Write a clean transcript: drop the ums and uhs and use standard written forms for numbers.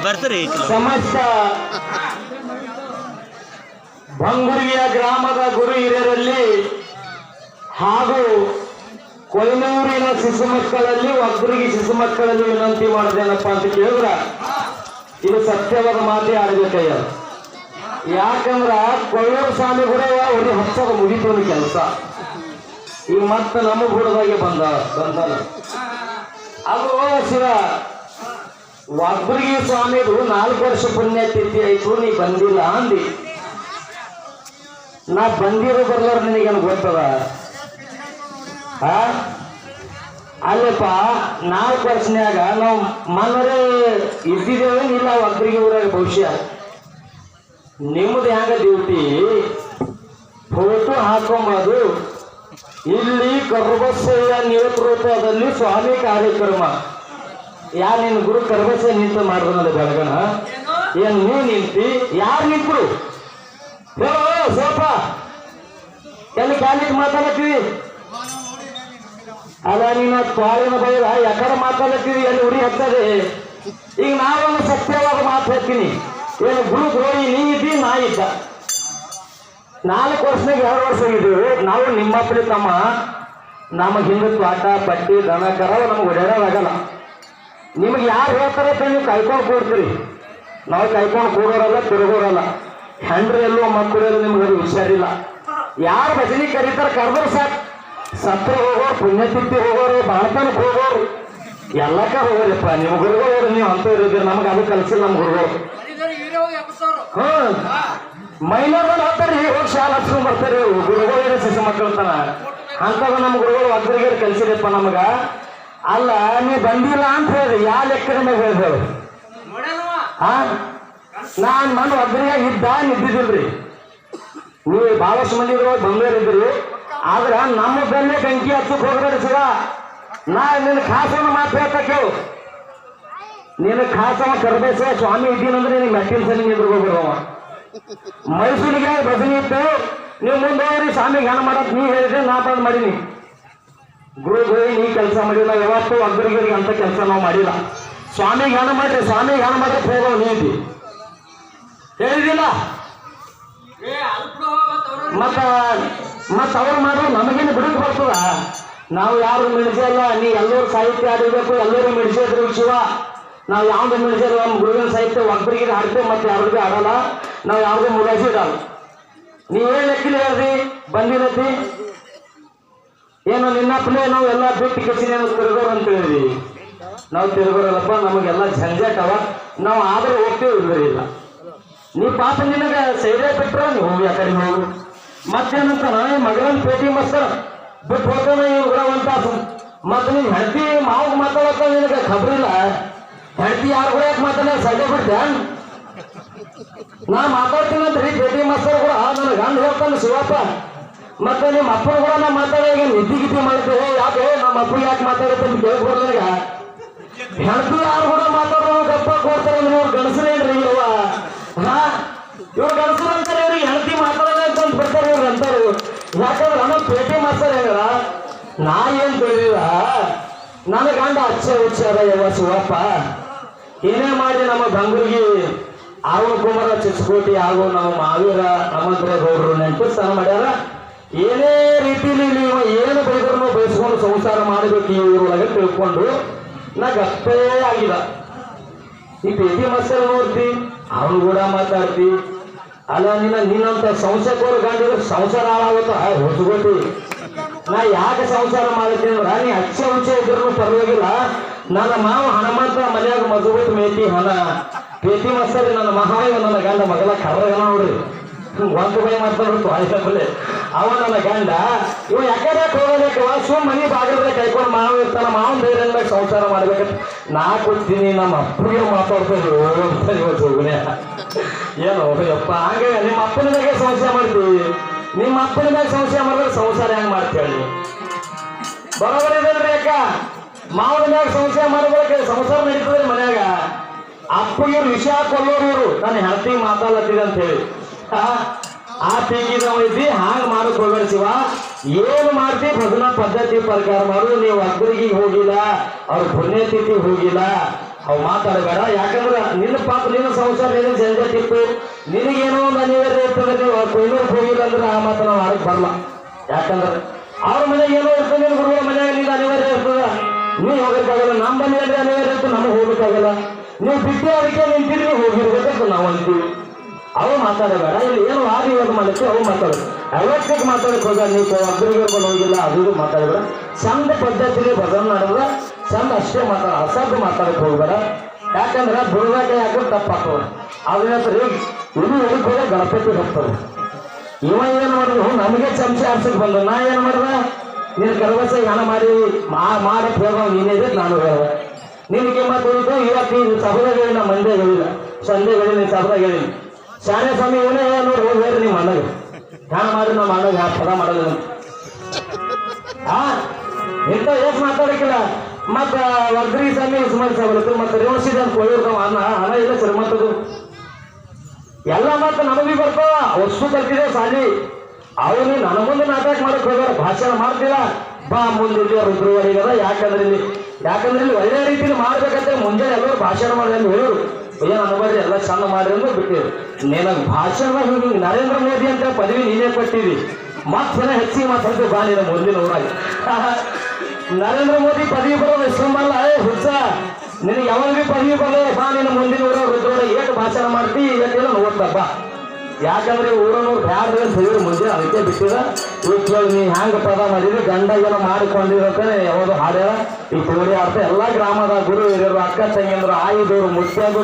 ಬರ್ತಾರೆ ಸಮಸ್ತ ಬಂಗುರಿಯ ಗ್ರಾಮದ ಗುರು ಹಿರಿಯರಲ್ಲಿ ಹಾಗೂ ಕೊಯ್ನೂರಿನ ಶಿಶು ಮಕ್ಕಳಲ್ಲಿ ಒಬ್ಬರಿಗೆ ಶಿಶು ಮಕ್ಕಳಲ್ಲಿ ವಿನಂತಿ ಮಾಡೋದೇನಪ್ಪ ಅಂತ ಕೇಳಿದ್ರ ಇದು ಸತ್ಯವಾದ ಮಾತೇ ಆಡ್ಬೇಕಯ್ಯ. ಯಾಕಂದ್ರ ಕೊಯ್ನೂರು ಸ್ವಾಮಿ ಕೂಡ ಒಂದು ಹಚ್ಚದ ಮುಗಿತು ಕೆಲಸ ಈಗ ಮತ್ತೆ ನಮ್ಮ ಗುಡದಾಗೆ ಬಂದಲ್ಲ ಅದು ಶಿವ ಒಬ್ಬರಿಗೆ ಸ್ವಾಮಿದು 4 ವರ್ಷ ಪುಣ್ಯತಿಥಿ ಆಯ್ತು, ನೀ ಬಂದಿಲ್ಲ ಅಂದಿ. ನಾ ಬಂದಿರೋ ಬರ್ಲಾರ ನಿನಗೇನು ಗೊತ್ತದ? ಅಲ್ಲಪ್ಪ 4 ವರ್ಷನ್ಯಾಗ ನಾವು ಮನರೇ ಇದ್ದಿದ್ದೇವೆ ಇಲ್ಲ ಒಬ್ಬರಿಗೆ ಊರಾಗ ಭವಿಷ್ಯ ನಿಮ್ಮದು ಹೆಂಗ ಡ್ಯೂಟಿ ಫೋಟೋ ಹಾಕೊಂಬದು. ಇಲ್ಲಿ ಕರ್ಬಸಯ್ಯ ನೇತೃತ್ವದಲ್ಲಿ ಸ್ವಾಮಿ ಕಾರ್ಯಕ್ರಮ ಯಾರು ನಿನ್ನ ಗುರು ಕರ್ಬಸಯ್ಯ ನಿಂತು ಮಾಡಿದ್ನಲ್ಲ ಬೆಳಗನ ಏನ್ ನೀ ನಿಂತಿ ಯಾರು ನಿಂತರು ಹೇಳೋ ಸ್ವಲ್ಪ ಎಲ್ಲಿ ಕ್ಯಾಂಡಿಡ್ ಮಾತಾಡತ್ತೀವಿ ಅದ ನೀನು ಪಾಳಿನ ಬೈರ ಯಾಕಡೆ ಮಾತಾಡತ್ತೀವಿ ಎಲ್ಲಿ ಉರಿ ಹತ್ತದೆ. ಈಗ ನಾವೊಂದು ಸತ್ಯವಾದ ಮಾತು ಹೇಳ್ತೀನಿ, ಏನು ಗುರು ದ್ರೋಹಿ ನೀ ಇದ್ದಿ ನಾ ಇದ್ದ 4 ವರ್ಷನಾಗ 2 ವರ್ಷ ಆಗಿದ್ದೀವಿ ನಾವು. ನಿಮ್ಮಪ್ಪಲಿ ತಮ್ಮ ನಮಗೆ ಹಿಂದೆ ತ್ವಾಟ ಪಟ್ಟಿ ದನ ಕರ ನಮ್ಗೆ ಓಡಾಡೋದಾಗಲ್ಲ. ನಿಮಗೆ ಯಾರು ಹೇಳ್ತಾರೆ ನೀವು ಕಾಯ್ಕೊಂಡು ಕೂಡ್ತೀರಿ, ನಾವು ಕಾಯ್ಕೊಂಡು ಕೂಡೋರಲ್ಲ ತಿರುಗೋರಲ್ಲ. ಹೆಂಡ್ರಿ ಎಲ್ಲೋ ಮಕ್ಕಳೆಲ್ಲ ನಿಮ್ಗೆ ಅದು ಹುಷಾರಿಲ್ಲ. ಯಾರು ಭಜನೆ ಕರೀತಾರೆ ಕರೆದ್ರೆ ಸಾಕು. ಸತ್ರ ಹೋಗೋರು, ಪುಣ್ಯತಿಥಿ ಹೋಗೋರು, ಬಾಳ್ತನಕ್ಕೆ ಹೋಗೋರು ಎಲ್ಲಕ್ಕ ಹೋಗೋರಿಪ್ಪ. ನಿಮ್ಮ ಗುರುಗಳು ನೀವು ಅಂತ ಇರೋದಿರಿ, ನಮ್ಗೆ ಅದು ಕಲಿಸಿಲ್ಲ ನಮ್ಮ ಗುರುಗಳು. ಮೈನರ್ ಹೇಳ್ತಾರೆ ಹೋಗಿ ಶಾಲೆ ಹಚ್ಕೊಂಡ್ ಬರ್ತಾರೆ ಗುರುಗಳು ಶಿಶು ಮಕ್ಕಳ ತನ ಅಂತದ ನಮ್ಮ ಗುರುಗಳು ಒಬ್ಬರಿಗೆ ಕಲಿಸಿದಪ್ಪ ನಮಗ. ಅಲ್ಲ ನೀ ಬಂದಿಲ್ಲ ಅಂತ ಹೇಳ್ರಿ, ಯಾವ ಲೆಕ್ಕದ ಮೇಲೆ ಹೇಳ್ದೇವು? ನಾನ್ ಮಣ್ಣು ಒಬ್ಬರಿಗೆ ನಿದ್ದಿದ್ದಿಲ್ರಿ. ನೀವು ಬಹಳಷ್ಟು ಮಂದಿ ಬಂದಿರಿದ್ರಿ, ಆದ್ರ ನಮ್ಮ ಬೆನ್ನೆ ಬೆಂಕಿ ಹಚ್ಚಕ್ ಹೋಗ್ಬೇಡಿ ಶಿವ. ನಾ ನಿನ್ನ ಖಾಸನ ಮಾತು ಹೇಳ್ತಾ ಕೇಳು. ನೀನು ಖಾಸವ ಕರ್ಬೇಸ ಸ್ವಾಮಿ ಇದ್ದೀನಂದ್ರೆ ನೀನು ಮೆಟ್ಟಿನ ಸಲ ನಿಂದ್ರಗೋಗ್ಬಿಡವ. ಮೈಸೂರಿಗೆ ಭಜನೆ ಇತ್ತು, ನೀವು ಮುಂದೆ ಹೋಗ್ರಿ ಸ್ವಾಮಿಗೆ ಹೆಣ ಮಾಡಕ್ ನೀ ಹೇಳಿದ್ರೆ ನಾ ಬಂದ್ ಮಾಡೀನಿ. ಗುರುಗಳು ನೀ ಕೆಲಸ ಮಾಡಿಲ್ಲ, ಯಾವತ್ತು ಒಬ್ಬರಿಗೆ ಅಂತ ಕೆಲಸ ನಾವು ಮಾಡಿಲ್ಲ. ಸ್ವಾಮಿಗೆ ಹೆಣ ಮಾಡ್ರಿ, ಸ್ವಾಮಿಗೆ ಹೆಣ ಮಾಡಕ್ ಹೋಗೋ ನೀತಿ ಹೇಳಿದಿಲ್ಲ. ಮತ್ತ ಅವ್ರು ಮಾಡೋ ನಮಗೇನು ಬಿಡಕ್ ಬರ್ತದ? ನಾವು ಯಾರು ಮಿಡಿಸಲ್ಲ. ನೀ ಎಲ್ಲರೂ ಸಾಹಿತ್ಯ ಆಡಿರ್ಬೇಕು, ಎಲ್ಲರೂ ಮಿಡಿಸಿದ್ರು ಶಿವ. ನಾವು ಯಾವ್ದು ಮಿಡಿಸಿದ್ರು ನಮ್ಮ ಗುರುವಿನ ಸಾಹಿತ್ಯ ಒಬ್ಬರಿಗೆ ಹಾಡ್ತೇವೆ, ಮತ್ತೆ ಯಾವ್ರಿಗೆ ಆಡಲ್ಲ. ನಾವು ಯಾವ್ದು ಮುಲಾಜಿ ಇಡಲ್ಲ. ನೀವೇನ್ ಲೆಕ್ಕಿಲ್ಲ ಹೇಳ್ರಿ ಬಂದಿರತಿ ಏನೋ ನಿನ್ನಪ್ಪಲೇ ನಾವು ಎಲ್ಲ ಬಿಟ್ಟು ಕೆಸಿನೇನು ತಿರುಗೋರು ಅಂತ ಹೇಳಿದ್ವಿ. ನಾವು ತಿರುಗೋರಲ್ಲಪ್ಪ, ನಮಗೆಲ್ಲ ಝಂಜಾಟ್ ಅವ. ನಾವು ಆದ್ರೆ ಹೋಗ್ತೇವೆ ಇಲ್ಲ. ನೀ ಪಾಪ ನಿನಗೆ ಸೈಡೇ ಬಿಟ್ರ ನೀವು ಹೋಗಿ ಆ ಕಡೆ ಹೋಗು. ಮತ್ತೇನಂತ ಮಗಳನ್ನ ಪೇಟಿ ಮಸ್ತರ ಬಿಟ್ಟು ಹೋಗೋಣ ಇವ್ರಂತ. ಮತ್ತೆ ನೀನ್ ಹೆಂಡತಿ ಮಾವು ಮಾತಾಡತ್ತ ನಿನಗೆ ಖಬ್ರಿಲ್ಲ. ಹೆಂಡತಿ ಯಾರು ಕೂಡ ಯಾಕೆ ಮಾತಾಡ ಸೈಡೇ ಬಿಡ್ತೆ? ನಾ ಮಾತಾಡ್ತೀನಂತ್ರಿ ಪೇಟಿ ಮಸ್ತರ್ ಕೂಡ ನನ್ನ ಗಂಡ ಹೇಳ್ತಾನೆ ಶಿವಪ್ಪ. ಮತ್ತೆ ನಿಮ್ಮ ಅಪ್ಪನ ಕೂಡ ನಾ ಮಾತಾಡ ನಿದ್ದಿ ಗಿದ್ದಿ ಮಾಡ್ತೇವೆ. ಯಾಕೆ ನಮ್ಮ ಅಪ್ಪ ಯಾಕೆ ಮಾತಾಡುತ್ತೆ ಅಂತ ಕೇಳ್ಬೋದು ನನಗ. ಹೆಂಡತಿ ಯಾರು ಕೂಡ ಮಾತಾಡೋ ಗಪ್ಪ ಕೊಡ್ತಾರೆ ನೀವು ಗಣಸನೇನ್ರಿ ಇವ? ಇವ್ರು ಗಣಸರು ಅಂತಾರೆ, ಇವ್ರಿಗೆ ಹೆಂಡತಿ ಮಾತಾಡೋದ ಅಂತ ಬಿಡ್ತಾರೆ ಇವ್ರು ಅಂತಾರೆ. ಯಾಕಂದ್ರೆ ನಮ್ಮ ಪೇಟಿ ಮಾಸ್ತರ್ ಹೇಳ ನಾ ಏನ್ ತಿಳಿದಿಲ್ಲ. ನನ್ನ ಗಂಡ ಹುಚ್ಚಾರ ಯಾವ ಶಿವಪ್ಪ. ಏನೇ ಮಾಡಿ ನಮ್ಮ ಬಂಗುರಿಗೆ ಆವಣ ಕುಮಾರ ಚಿಚ್ಚಕೋಟಿ ಹಾಗೂ ನಾವು ಮಾವೀರ ಹನುಮಂತರ ಗೌಡರು ನೆಂಟು ಸ್ಥಾನ ಮಾಡ್ಯಾರ. ಏನೇ ರೀತಿಲಿ ನೀವು ಏನು ಬೈದ್ರು ಬಯಸ್ಕೊಂಡು ಸಂಸಾರ ಮಾಡಬೇಕು ಈ ಊರೊಳಗೆ ತಿಳ್ಕೊಂಡು ನಾ ಗಪ್ಪೇ ಆಗಿದ. ಈ ಪೇಟಿ ಮಸ್ಸರ್ ನೋಡ್ತಿ, ಅವನು ಕೂಡ ಮಾತಾಡ್ತಿ. ಅಲ್ಲ ನಿನ್ನಂತ ಸಂಸಕೋರು ಗಂಡಿದ್ರೆ ಸಂಸಾರ ಹಾಳಾಗುತ್ತ ಹೊಸಗೋತಿ. ನಾ ಯಾಕೆ ಸಂಸಾರ ಮಾಡ್ತೀನಿ ಅಂದ್ರ ನೀ ಅಚ್ಚ ಹುಚ್ಚ ಇದ್ರು ಪರವಾಗಿಲ್ಲ. ನನ್ನ ಮಾವ ಹನುಮಂತ ಮನ್ಯಾಗ ಮದುವೆ ಮೇತಿ ಹಣ ಪೇಟಿ ಮಸ್ತರಿ ನನ್ನ ಮಹಾವ ನನ್ನ ಗಂಡ ಮಗಲ ಕರ್ರಗನ ನೋಡ್ರಿ. ಒಂದು ಬೈ ಮಾಡ್ತಾರು ಆಯ್ತಲೆ ಅವ ನನ್ನ ಗಂಡ. ಇವ ಯಾಕಡೆ ಹೋಗಬೇಕವ ಸುಮ್ ಮನಿ ಬಾಗಿಲ್ರೆ ಕೈಕೊಂಡು ಮಾವ ಇರ್ತಾನ. ಮಾವನ್ ಧೈರ್ಯ ಸಂಸಾರ ಮಾಡ್ಬೇಕಂತ ನಾ ಕೊಡ್ತೀನಿ. ನಮ್ಮ ಅಪ್ಪಗೆ ಮಾತಾಡ್ತಾರೆ ಹೋಗುನೆ ಏನು ಯಪ್ಪ ಹಂಗೆ ನಿಮ್ಮ ಅಪ್ಪನಿದಾಗೆ ಸಂಶಯ ಮಾಡ್ತೀವಿ. ನಿಮ್ಮ ಅಪ್ಪನಿದಾಗ ಸಂಶಯ ಮಾಡಿದ್ರೆ ಸಂಸಾರ ಹೆಂಗ್ ಮಾಡ್ತೇಳಿ? ಬರೋಬರಿ ಇದಲ್ರಿ ಅಕ್ಕ. ಮಾವನಿದಾಗ ಸಂಶಯ ಮಾಡ್ಬೇಕು, ಸಂಸಾರ ನಡೀತದ್ರಿ ಮನ್ಯಾಗ. ಅಪ್ಪಗೆ ವಿಷಯ ಕೊಲ್ಲೋರು ಇವರು ನಾನು ಹೆಂಡತಿ ಮಾತಾಡ್ಲತ್ತೀವಿ ಅಂತ ಹೇಳಿ ಆ ಟೀಕಿದ ಐತಿ. ಹಾಗೆ ಮಾಡಕ್ ಹೋಗ್ಬೇಡ ಶಿವ. ಏನು ಮಾಡ್ತಿ ಭಜನಾ ಪದ್ಧತಿ ಪ್ರಕಾರ ಮಾಡು. ನೀವು ಅಗ್ರಿಗೆ ಹೋಗಿಲ್ಲ, ಅವ್ರ ಪುಣ್ಯತಿಥಿ ಹೋಗಿಲ್ಲ, ಅವು ಮಾತಾಡಬೇಡ. ಯಾಕಂದ್ರೆ ನಿನ್ನ ಪಾಪ ನಿನ್ನ ಸಂಸಾರ ನಿನ್ನ ಜಂಜಟ್ ಇತ್ತು, ನಿನಗೇನೋ ಒಂದು ಅನಿವಾರ್ಯ ಇರ್ತದೆ. ನೀವು ಕೊಯ್ನೂರು ಹೋಗಿಲ್ಲ ಅಂದ್ರೆ ಆ ಮಾತು ನಾವು ಆಡಕ್ಕೆ ಬರಲ್ಲ. ಯಾಕಂದ್ರೆ ಅವ್ರ ಮನೆಗೆ ಏನೋ ಇರ್ತದೆ, ನಿನ್ನ ಗುರುಗಳ ಮನೆಯಾಗ ನಿಂದ ಅನಿವಾರ್ಯ ಇರ್ತದ, ನೀವು ಹೋಗಕ್ಕಾಗಲ್ಲ. ನಮ್ಮ ಮನೆಯಲ್ಲಿ ಅನಿವಾರ್ಯ ಇರ್ತದೆ, ನಮಗೆ ಹೋಗ್ಬೇಕಾಗಲ್ಲ. ನೀವು ಬಿಟ್ಟು ಅದಕ್ಕೆ ನಿಂತಿದ್ರೆ ಹೋಗಿರ್ಬೇಕಂತ ನಾವು ಅಂತೀವಿ. ಅವು ಮಾತಾಡಬೇಡ. ಇಲ್ಲಿ ಏನು ಆದಿವಾದ ಮಾಡಕ್ಕೆ ಅವು ಮಾತಾಡೋದು. ಐವತ್ತಕ್ಕೆ ಮಾತಾಡಕ್ಕೆ ಹೋಗ, ನೀವು ಒಬ್ಬರಿಗೆ ಹೋಗಿಲ್ಲ ಅದು ಮಾತಾಡಬೇಡ. ಚಂದ ಪದ್ಧತಿಗೆ ಭಜನೆ ನಡೆದ್ರ ಚಂದ ಅಷ್ಟೇ ಮಾತಾಡ, ಅಸಭ್ಯ ಮಾತಾಡಕ್ಕೆ ಹೋಗ್ಬೇಡ. ಯಾಕಂದ್ರೆ ಬುಡದಾಗ ಯಾಕಂದ್ರೆ ತಪ್ಪಾಗ್ತದೆ. ಅದನ್ನ ಇದು ಎದಕ್ಕೆ ಹೋದ ಗಣಪತಿ ಹೋಗ್ತದೆ. ಇವ ಏನು ಮಾಡಿದ್ರು ನಮಗೆ ಚಮಚ ಆಡ್ಸಕ್ ಬಂದ. ನಾ ಏನು ಮಾಡ್ದ, ನೀನು ಕರವಸ ಹಣ ಮಾಡಿ ಮಾಡಕ್ಕೆ ಹೋಗ, ನೀನೇದೆ ನಾನು ಹೇಳ. ನಿನಗೆ ಮಾತು ಹೇಳಿದ್ದು ಇವತ್ತು ನೀನು ಸಭದಾಗ ಹೇಳಿ, ನಾ ಮಂದೆ ಹೇಳಿಲ್ಲ, ಸಂದೆ ಹೇಳಿ, ನೀನು ಸಭದಾಗ ಹೇಳಿನಿ. ಶಾಲೆ ಸ್ವಾಮಿ ಇವನೇ ನೋಡಿ ಹೋಗಿ ಹೇಳ್ರಿ ನಿಮ್ಮ ಅಣ್ಣಗೆ ಹ್ಯಾಂಗ ಮಾಡಿ ನಮ್ಮ ಅಣ್ಣಗೆ ಪದ ಮಾಡೋದು. ಇಂಥ ಎಷ್ಟು ಮಾತಾಡಕ್ಕಿಲ್ಲ. ಮತ್ತ ವರ್ದ್ರಿ ಸ್ವಾಮಿ ಸುಮಾರು ಸಾವಲತ್ತು ಮತ್ತೆ ರೇವಸಿದೆ ಅಂತ ಕೊಳಿರ್ತಾವ. ಹಣ ಇಲ್ಲ ಶ್ರೀಮಂತದು ಎಲ್ಲ ಮಾತ್ರ ನಮಗೆ ಬರ್ತಾವ. ವಸ್ತು ಕಲ್ತಿದೆ ಸಾಲಿ. ಅವನು ನನ್ನ ಮುಂದೆ ನಾಟಕ ಮಾಡಕ್ ಹೋಗ್ಯಾರ, ಭಾಷಣ ಮಾಡ್ತಿಲ್ಲ. ಬಾ ಮುಂದೆ ಇಲ್ಲಿ ರುದ್ರವರಿಗದ. ಯಾಕಂದ್ರೆ ಇಲ್ಲಿ ಒಳ್ಳೆ ರೀತಿಯಲ್ಲಿ ಮಾಡ್ಬೇಕಂತ ಮುಂಜಾನೆ ಎಲ್ಲರೂ ಭಾಷಣ ಮಾಡಿ ಅಂತ ಹೇಳೋರು. ಏನು ಅನ್ಬಾರ್ದು, ಎಲ್ಲ ಚಂದ ಮಾಡಿ ಅಂದ್ರೆ ಬಿಟ್ಟಿರು. ನಿನಗೆ ಭಾಷಣ ಹಿಂಗೆ ನರೇಂದ್ರ ಮೋದಿ ಅಂತ ಪದವಿ ನೀನೇ ಕೊಟ್ಟಿರಿ. ಮತ್ತೆ ಹೆಚ್ಚಿಗೆ ಮಾತಾಡ್ತೀವಿ ಬಾ ನೀನು ಮುಂದಿನ ಊರಾಗ. ನರೇಂದ್ರ ಮೋದಿ ಪದವಿ ಬರೋದು ಇಷ್ಟೊಂದಲ್ಲ. ಹುಚ್ಚ, ನಿನಗೆ ಯಾವಾಗ ಭೀ ಪದವಿ ಬರಲ್ಲ. ಬಾ ನೀನು ಮುಂದಿನ ಊರಾಗ ರುದ್ರೋಡ ಏಟು ಭಾಷಣ ಮಾಡ್ತಿ ಇವತ್ತೇನೋ ನೋಡ್ತಪ್ಪ. ಯಾಕಂದ್ರೆ ಊರನವ್ರು ಬ್ಯಾಡ್ರಿ ಅಂತ ಹೇಳಿದ್ರು ಮುಂದೆ, ಅದಕ್ಕೆ ಬಿಟ್ಟಿದ. ಈಗ ನೀ ಹ್ಯಾಂಗ ಪದ ಮಾಡಿದ್ರಿ, ಗಂಡಗೆಲ್ಲ ಮಾಡಿಕೊಂಡಿರಂತ ಯಾವುದು ಹಾಡ್ಯಾರ. ಈ ತೋಡಿ ಆಡ್ತಾ ಎಲ್ಲ ಗ್ರಾಮದ ಗುರು ಹಿರಿಯರು, ಅಕ್ಕ ತಂಗಿಯಂದ್ರು, ಆಯಿದವರು, ಮುಖ್ಯರು